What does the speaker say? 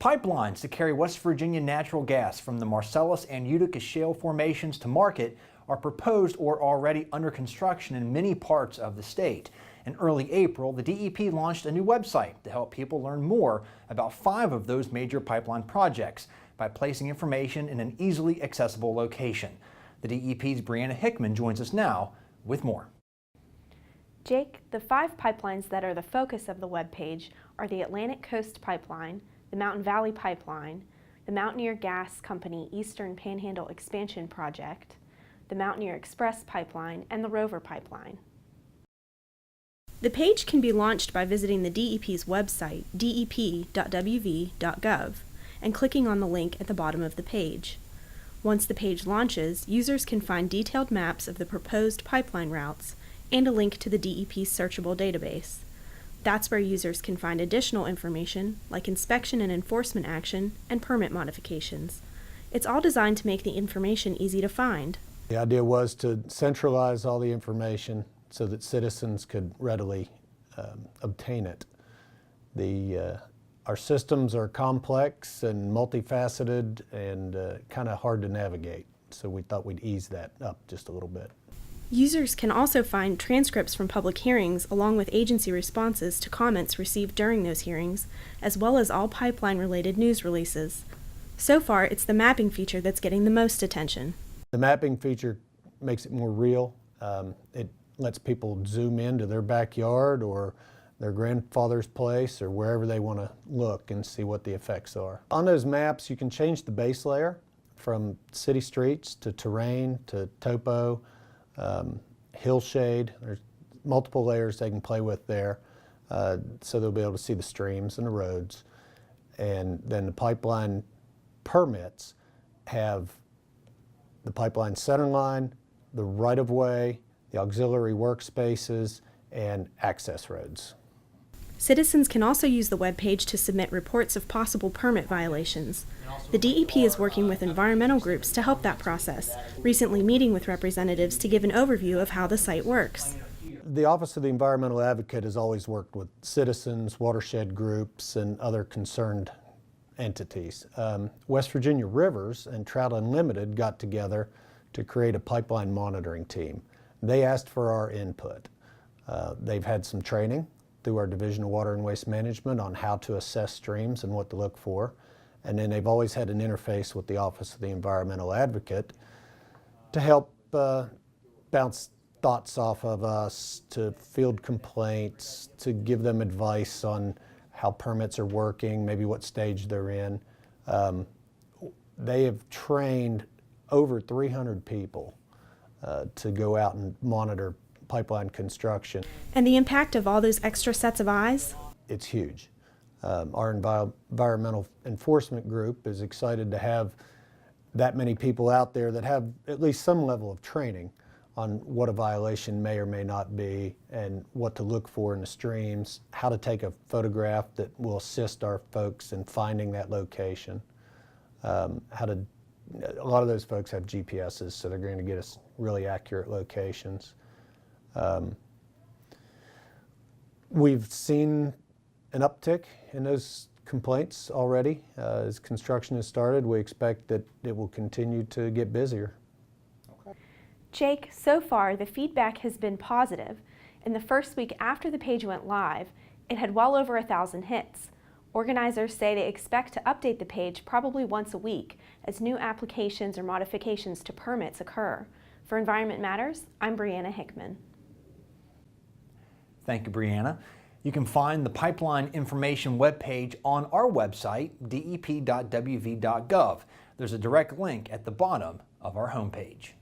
Pipelines to carry West Virginia natural gas from the Marcellus and Utica shale formations to market are proposed or already under construction in many parts of the state. In early April, the DEP launched a new website to help people learn more about 5 of those major pipeline projects by placing information in an easily accessible location. The DEP's Brianna Hickman joins us now with more. Jake, the 5 pipelines that are the focus of the webpage are the Atlantic Coast Pipeline, the Mountain Valley Pipeline, the Mountaineer Gas Company Eastern Panhandle Expansion Project, the Mountaineer Express Pipeline, and the Rover Pipeline. The page can be launched by visiting the DEP's website, dep.wv.gov, and clicking on the link at the bottom of the page. Once the page launches, users can find detailed maps of the proposed pipeline routes and a link to the DEP's searchable database. That's where users can find additional information like inspection and enforcement action and permit modifications. It's all designed to make the information easy to find. The idea was to centralize all the information so that citizens could readily obtain it. Our systems are complex and multifaceted and kind of hard to navigate, so we thought we'd ease that up just a little bit. Users can also find transcripts from public hearings along with agency responses to comments received during those hearings, as well as all pipeline-related news releases. So far, it's the mapping feature that's getting the most attention. The mapping feature makes it more real. It lets people zoom into their backyard or their grandfather's place or wherever they want to look and see what the effects are. On those maps, you can change the base layer from city streets to terrain to topo, hillshade. There's multiple layers they can play with there, so they'll be able to see the streams and the roads. And then the pipeline permits have the pipeline center line, the right-of-way, the auxiliary workspaces, and access roads. Citizens can also use the webpage to submit reports of possible permit violations. The DEP is working with environmental groups to help that process, recently meeting with representatives to give an overview of how the site works. The Office of the Environmental Advocate has always worked with citizens, watershed groups, and other concerned entities. West Virginia Rivers and Trout Unlimited got together to create a pipeline monitoring team. They asked for our input. They've had some training through our Division of Water and Waste Management on how to assess streams and what to look for. And then they've always had an interface with the Office of the Environmental Advocate to help bounce thoughts off of us, to field complaints, to give them advice on how permits are working, maybe what stage they're in. They have trained over 300 people to go out and monitor pipeline construction. And the impact of all those extra sets of eyes? It's huge. Our environmental enforcement group is excited to have that many people out there that have at least some level of training on what a violation may or may not be and what to look for in the streams, how to take a photograph that will assist our folks in finding that location, a lot of those folks have GPSs, so they're going to get us really accurate locations. We've seen an uptick in those complaints already. As construction has started, we expect that it will continue to get busier. Jake, so far the feedback has been positive. In the first week after the page went live, it had well over 1,000 hits. Organizers say they expect to update the page probably once a week as new applications or modifications to permits occur. For Environment Matters, I'm Brianna Hickman. Thank you, Brianna. You can find the pipeline information webpage on our website, dep.wv.gov. There's a direct link at the bottom of our homepage.